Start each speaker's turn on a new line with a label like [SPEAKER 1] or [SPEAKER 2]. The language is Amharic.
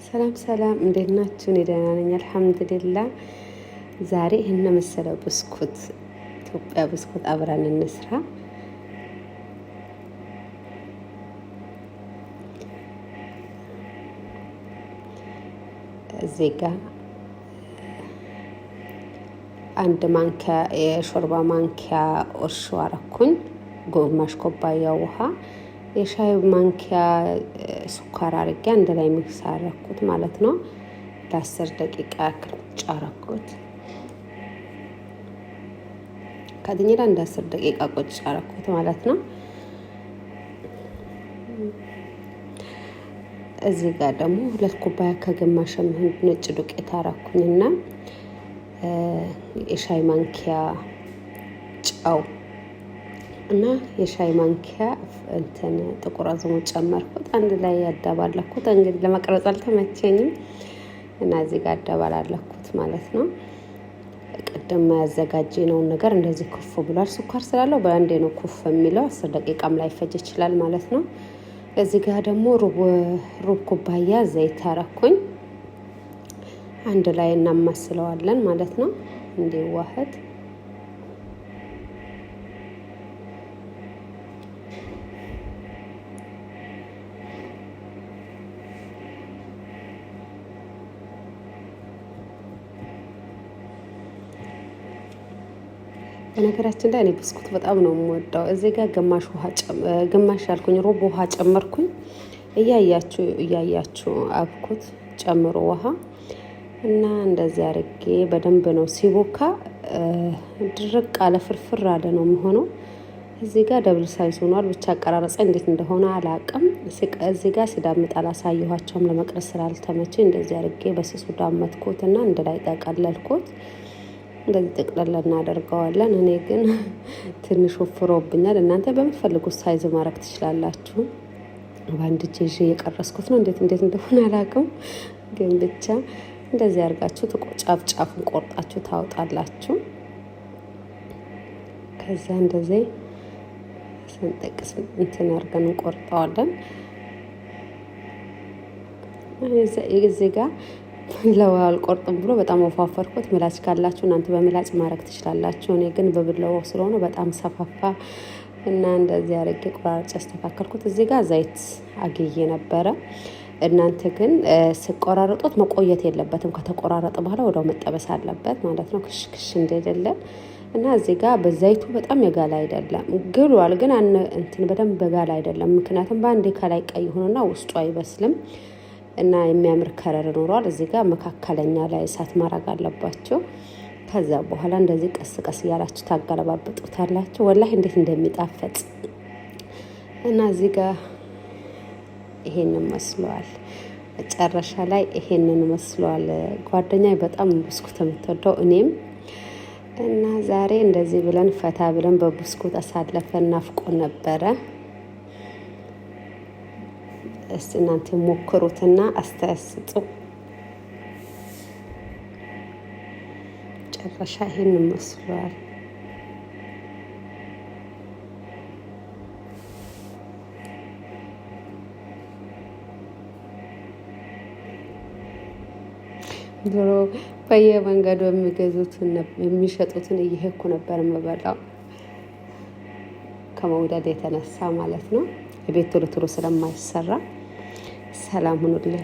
[SPEAKER 1] ሰላም ሰላም፣ እንዴት ናችሁ? እኔ ደህና ነኝ አልሐምዱሊላህ። ዛሬ ይህን መሰለው ብስኩት ኢትዮጵያ ብስኩት አብረን እንስራ። እዚህ ጋር አንድ ማንኪያ የሾርባ ማንኪያ እርሾ አረኩኝ፣ ግማሽ ኩባያ ውሃ፣ የሻይ ማንኪያ ስኳር አድርጌ አንድ ላይ ሚክስ አረኩት ማለት ነው። ለ10 ደቂቃ ያክል ጫረኩት። ከድኜ እንደ 10 ደቂቃ ቁጭ አረኩት ማለት ነው። እዚህ ጋር ደግሞ 2 ኩባያ ከግማሽ የሚሆን ነጭ ዱቄት አረኩኝና የሻይ ማንኪያ ጨው እና የሻይ ማንኪያ ጥቁር አዝሙድ ጨመርኩት። አንድ ላይ ያደባለኩት። እንግዲህ ለመቅረጽ አልተመቸኝም እና እዚህ ጋር አደባላለኩት ማለት ነው። ቅድም ያዘጋጀነውን ነገር እንደዚህ ኩፍ ብሏል። ስኳር ስላለው በአንዴ ነው ኩፍ የሚለው፣ 10 ደቂቃም ላይ ፈጅ ይችላል ማለት ነው። እዚህ ጋር ደግሞ ሩብ ኩባያ ዘይት አረኩኝ። አንድ ላይ እናማስለዋለን ማለት ነው እንዲዋሃድ። በነገራችን ላይ እኔ ብስኩት በጣም ነው የምወደው። እዚህ ጋር ግማሽ ያልኩኝ ሩብ ውሃ ጨመርኩኝ። እያያችሁ አብኩት ጨምሮ ውሃ እና እንደዚህ አድርጌ በደንብ ነው ሲቦካ ድርቅ አለ ፍርፍር አለ ነው የሚሆነው። እዚህ ጋር ደብል ሳይዝ ሆኗል። ብቻ አቀራረጸ እንዴት እንደሆነ አላቅም። እዚህ ጋር ሲዳምጥ አላሳየኋቸውም ለመቅረጽ ስላልተመቸኝ እንደዚህ አድርጌ በስሱ ዳመጥኩት እና እንደ ላይ ጠቀለልኩት። እንደዚህ ጥቅለል እናደርገዋለን። እኔ ግን ትንሽ ወፍሮብኛል። እናንተ በምትፈልጉት ሳይዝ ማድረግ ትችላላችሁ። በአንድ እጄ እየቀረስኩት ነው። እንዴት እንደሆነ አላውቅም፣ ግን ብቻ እንደዚህ አድርጋችሁ ጫፉን ቆርጣችሁ ታወጣላችሁ። ከዛ እንደዚህ ስንጠቅስ አድርገን እንቆርጠዋለን። እዚህ ጋር ለዋል አልቆርጥም ብሎ በጣም ወፋፈርኩት። ምላጭ ካላችሁ እናንተ በምላጭ ማድረግ ትችላላችሁ። እኔ ግን በብላው ስለሆነ በጣም ሰፋፋ እና እንደዚህ አድርጌ ቆራርጬ አስተካከልኩት። እዚህ ጋር ዘይት አግዬ ነበረ። እናንተ ግን ስቆራረጡት መቆየት የለበትም። ከተቆራረጠ በኋላ ወዲያው መጠበስ አለበት ማለት ነው፣ ክሽክሽ እንደሌለን እና እዚህ ጋር በዘይቱ በጣም የጋለ አይደለም፣ ግሏል፣ ግን በደንብ በጋለ አይደለም። ምክንያቱም በአንዴ ከላይ ቀይ ሆኖና ውስጡ አይበስልም እና የሚያምር ከረር ኖሯል። እዚህ ጋር መካከለኛ ላይ እሳት ማድረግ አለባቸው። ከዛ በኋላ እንደዚህ ቀስ ቀስ እያላችሁ ታገለባብጡታላችሁ። ወላሂ እንዴት እንደሚጣፈጥ እና እዚህ ጋር ይሄንን መስሏል። መጨረሻ ላይ ይሄንን መስሏል። ጓደኛዬ በጣም ብስኩት የምትወደው እኔም እና ዛሬ እንደዚህ ብለን ፈታ ብለን በብስኩት አሳለፈን። ናፍቆ ነበረ። እስቲ እናንተ ሞክሩትና አስተያየት ስጡ። ጨረሻ ይሄን መስሏል። ድሮ በየመንገዱ የሚሸጡትን እየሄድኩ ነበር የምበላው ከመውደድ የተነሳ ማለት ነው። ቤት ቶሎ ቶሎ ስለማይሰራ። ሰላም ሁኑልኝ።